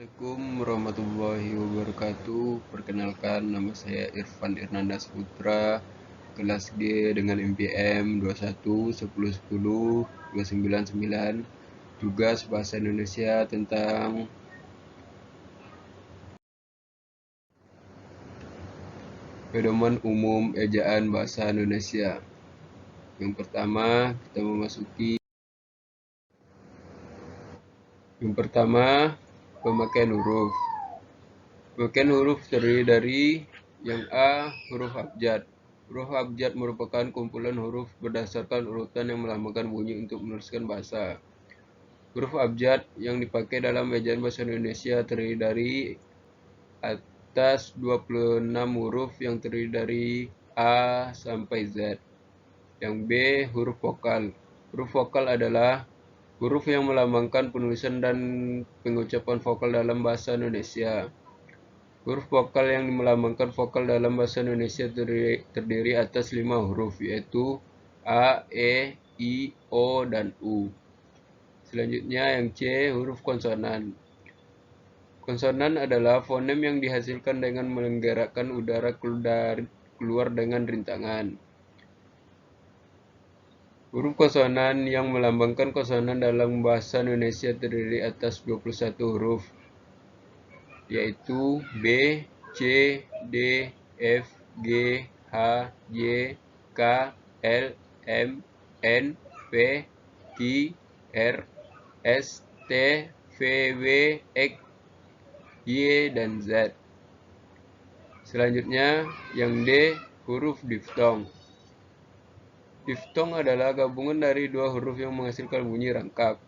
Assalamualaikum warahmatullahi wabarakatuh. Perkenalkan, nama saya Irfan Irnanda Putra, kelas G dengan MPM 21 10 10 299. Tugas bahasa Indonesia tentang pedoman umum ejaan bahasa Indonesia. Yang pertama, kita memasuki pemakaian huruf. Pemakaian huruf terdiri dari yang A, huruf abjad. Huruf abjad merupakan kumpulan huruf berdasarkan urutan yang melambangkan bunyi untuk menuliskan bahasa. Huruf abjad yang dipakai dalam ejaan bahasa Indonesia terdiri dari atas 26 huruf yang terdiri dari A sampai Z. Yang B, huruf vokal. Huruf vokal adalah huruf yang melambangkan penulisan dan pengucapan vokal dalam bahasa Indonesia. Huruf vokal yang melambangkan vokal dalam bahasa Indonesia terdiri atas 5 huruf, yaitu A, E, I, O, dan U. Selanjutnya yang C, huruf konsonan. Konsonan adalah fonem yang dihasilkan dengan menggerakkan udara keluar dengan rintangan. Huruf konsonan yang melambangkan konsonan dalam bahasa Indonesia terdiri atas 21 huruf, yaitu B, C, D, F, G, H, Y, K, L, M, N, P, Q, R, S, T, V, W, X, Y, dan Z. Selanjutnya, yang D, huruf diftong. Diftong adalah gabungan dari dua huruf yang menghasilkan bunyi rangkap.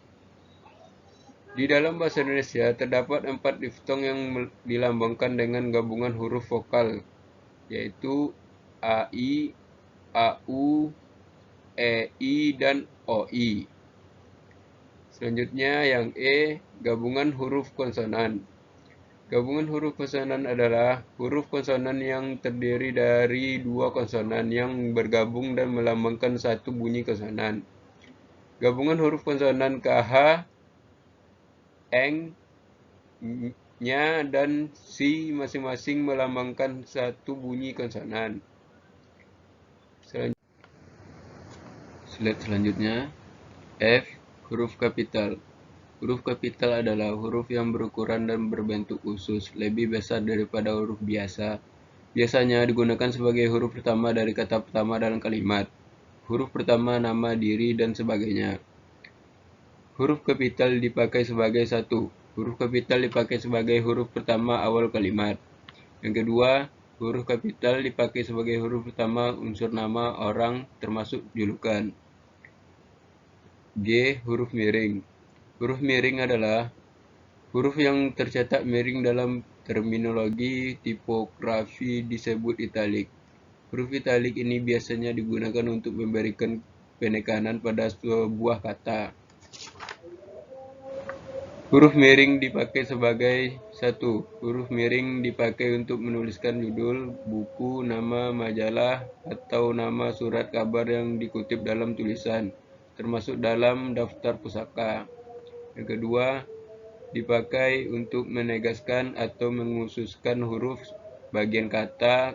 Di dalam bahasa Indonesia terdapat 4 diftong yang dilambangkan dengan gabungan huruf vokal, yaitu AI, AU, EI, dan OI. Selanjutnya yang E, gabungan huruf konsonan. Gabungan huruf konsonan adalah huruf konsonan yang terdiri dari dua konsonan yang bergabung dan melambangkan satu bunyi konsonan. Gabungan huruf konsonan KH, Eng, nya, dan si masing-masing melambangkan satu bunyi konsonan. Slide selanjutnya, F, huruf kapital. Huruf kapital adalah huruf yang berukuran dan berbentuk khusus, lebih besar daripada huruf biasa. Biasanya digunakan sebagai huruf pertama dari kata pertama dalam kalimat. Huruf pertama nama, diri, dan sebagainya. Huruf kapital dipakai sebagai satu. Huruf kapital dipakai sebagai huruf pertama awal kalimat. Yang kedua, huruf kapital dipakai sebagai huruf pertama unsur nama orang termasuk julukan. G, huruf miring. Huruf miring adalah huruf yang tercetak miring dalam terminologi tipografi disebut italik. Huruf italik ini biasanya digunakan untuk memberikan penekanan pada sebuah kata. Huruf miring dipakai sebagai satu. Huruf miring dipakai untuk menuliskan judul, buku, nama, majalah, atau nama surat kabar yang dikutip dalam tulisan, termasuk dalam daftar pusaka. Yang kedua, dipakai untuk menegaskan atau mengkhususkan huruf, bagian kata,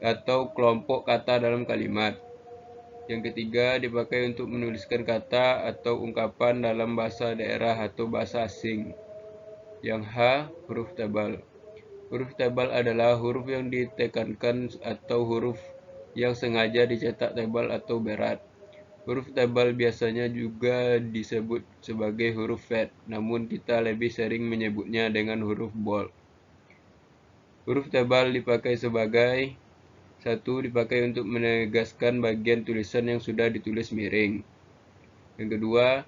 atau kelompok kata dalam kalimat. Yang ketiga, dipakai untuk menuliskan kata atau ungkapan dalam bahasa daerah atau bahasa asing. Yang H, huruf tebal. Huruf tebal adalah huruf yang ditekankan atau huruf yang sengaja dicetak tebal atau berat. Huruf tebal biasanya juga disebut sebagai huruf fat, namun kita lebih sering menyebutnya dengan huruf bold. Huruf tebal dipakai sebagai satu, dipakai untuk menegaskan bagian tulisan yang sudah ditulis miring. Yang kedua,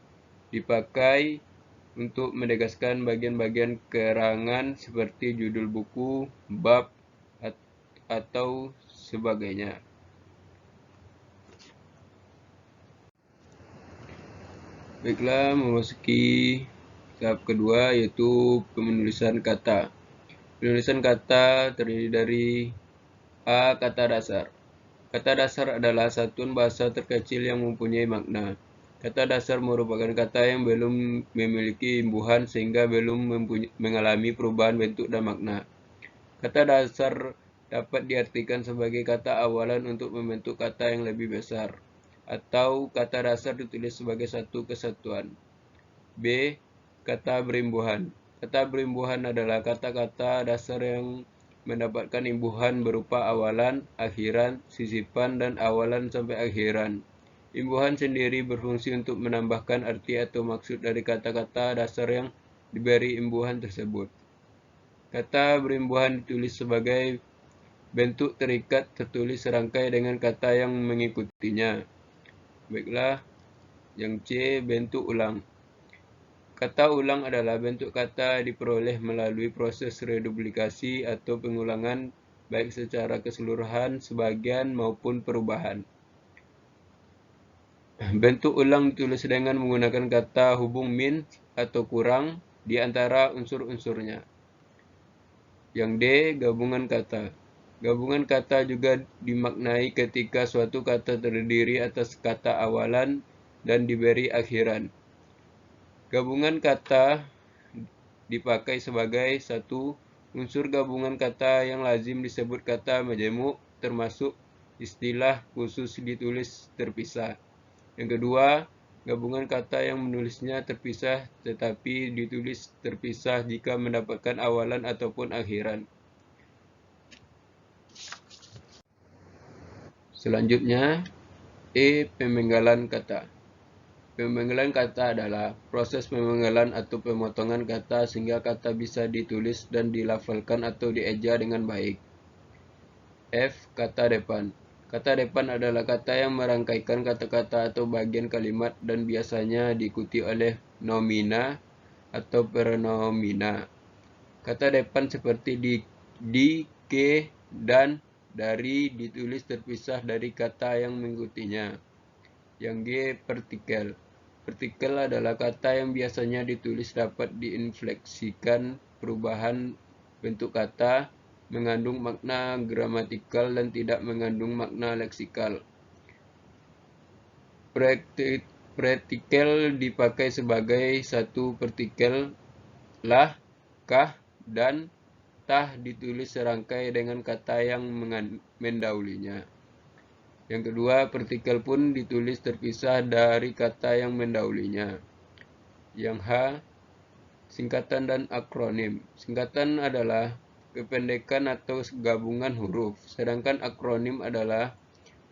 dipakai untuk menegaskan bagian-bagian keterangan seperti judul buku, bab, atau sebagainya. Baiklah, memasuki tahap kedua, yaitu penulisan kata. Penulisan kata terdiri dari A, kata dasar. Kata dasar adalah satuan bahasa terkecil yang mempunyai makna. Kata dasar merupakan kata yang belum memiliki imbuhan sehingga belum mengalami perubahan bentuk dan makna. Kata dasar dapat diartikan sebagai kata awalan untuk membentuk kata yang lebih besar, atau kata dasar ditulis sebagai satu kesatuan. B. Kata berimbuhan. Kata berimbuhan adalah kata-kata dasar yang mendapatkan imbuhan berupa awalan, akhiran, sisipan, dan awalan sampai akhiran. Imbuhan sendiri berfungsi untuk menambahkan arti atau maksud dari kata-kata dasar yang diberi imbuhan tersebut. Kata berimbuhan ditulis sebagai bentuk terikat tertulis serangkai dengan kata yang mengikutinya. Baiklah, yang C, bentuk ulang. Kata ulang adalah bentuk kata diperoleh melalui proses reduplikasi atau pengulangan baik secara keseluruhan, sebagian, maupun perubahan. Bentuk ulang ditulis dengan menggunakan kata hubung min atau kurang di antara unsur-unsurnya. Yang D, gabungan kata. Gabungan kata juga dimaknai ketika suatu kata terdiri atas kata awalan dan diberi akhiran. Gabungan kata dipakai sebagai satu unsur gabungan kata yang lazim disebut kata majemuk, termasuk istilah khusus ditulis terpisah. Yang kedua, gabungan kata yang menulisnya terpisah tetapi ditulis terpisah jika mendapatkan awalan ataupun akhiran. Selanjutnya, E. Pemenggalan kata. Pemenggalan kata adalah proses pemenggalan atau pemotongan kata sehingga kata bisa ditulis dan dilafalkan atau dieja dengan baik. F. Kata depan. Kata depan adalah kata yang merangkaikan kata-kata atau bagian kalimat dan biasanya diikuti oleh nomina atau pronomina. Kata depan seperti di, ke, dan, dari ditulis terpisah dari kata yang mengikutinya. Yang G. Partikel. Partikel adalah kata yang biasanya ditulis dapat diinfleksikan perubahan bentuk kata, mengandung makna gramatikal dan tidak mengandung makna leksikal. Partikel dipakai sebagai satu partikel lah, kah, dan tah ditulis serangkai dengan kata yang mendahulunya. Yang kedua, partikel pun ditulis terpisah dari kata yang mendahulunya. Yang H, singkatan dan akronim. Singkatan adalah kependekan atau gabungan huruf, sedangkan akronim adalah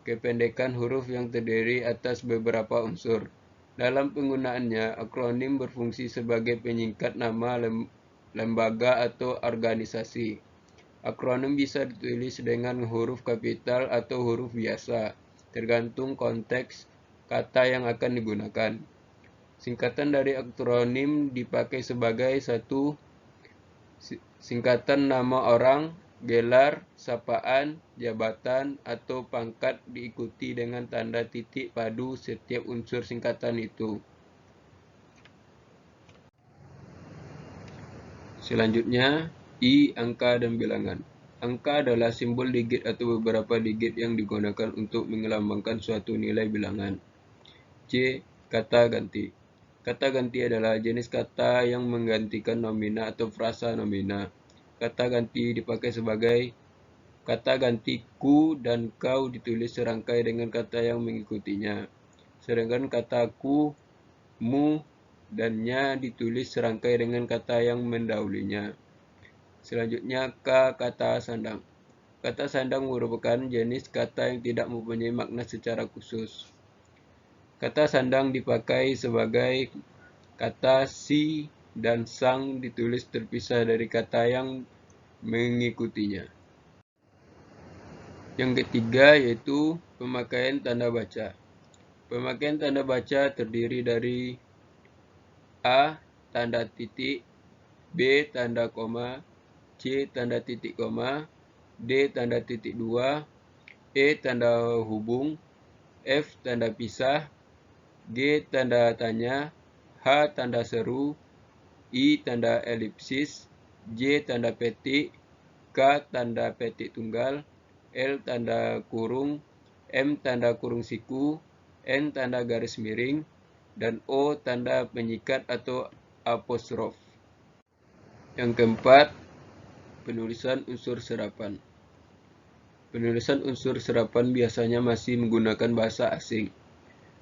kependekan huruf yang terdiri atas beberapa unsur. Dalam penggunaannya, akronim berfungsi sebagai penyingkat nama lembaga atau organisasi. Akronim bisa ditulis dengan huruf kapital atau huruf biasa, tergantung konteks kata yang akan digunakan. Singkatan dari akronim dipakai sebagai satu singkatan nama orang, gelar, sapaan, jabatan, atau pangkat diikuti dengan tanda titik padu setiap unsur singkatan itu. Selanjutnya, I. Angka dan bilangan. Angka adalah simbol digit atau beberapa digit yang digunakan untuk melambangkan suatu nilai bilangan. C. Kata ganti. Kata ganti adalah jenis kata yang menggantikan nomina atau frasa nomina. Kata ganti dipakai sebagai kata ganti ku dan kau ditulis serangkai dengan kata yang mengikutinya. Sedangkan kata ku, mu, dan nya ditulis serangkai dengan kata yang mendahulunya. Selanjutnya, kata sandang. Kata sandang merupakan jenis kata yang tidak mempunyai makna secara khusus. Kata sandang dipakai sebagai kata si dan sang ditulis terpisah dari kata yang mengikutinya. Yang ketiga yaitu pemakaian tanda baca. Pemakaian tanda baca terdiri dari A. Tanda titik, B. Tanda koma, C. Tanda titik koma, D. Tanda titik dua, E. Tanda hubung, F. Tanda pisah, G. Tanda tanya, H. Tanda seru, I. Tanda elipsis, J. Tanda petik, K. Tanda petik tunggal, L. Tanda kurung, M. Tanda kurung siku, N. Tanda garis miring, dan O tanda penyikat atau apostrof. Yang keempat, penulisan unsur serapan. Penulisan unsur serapan biasanya masih menggunakan bahasa asing,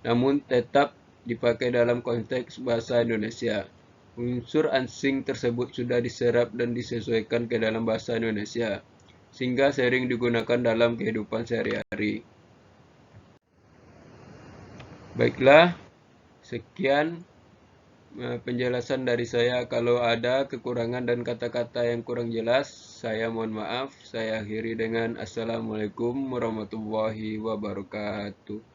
namun tetap dipakai dalam konteks bahasa Indonesia. Unsur asing tersebut sudah diserap dan disesuaikan ke dalam bahasa Indonesia, sehingga sering digunakan dalam kehidupan sehari-hari. Baiklah, sekian penjelasan dari saya. Kalau ada kekurangan dan kata-kata yang kurang jelas, saya mohon maaf. Saya akhiri dengan Assalamualaikum warahmatullahi wabarakatuh.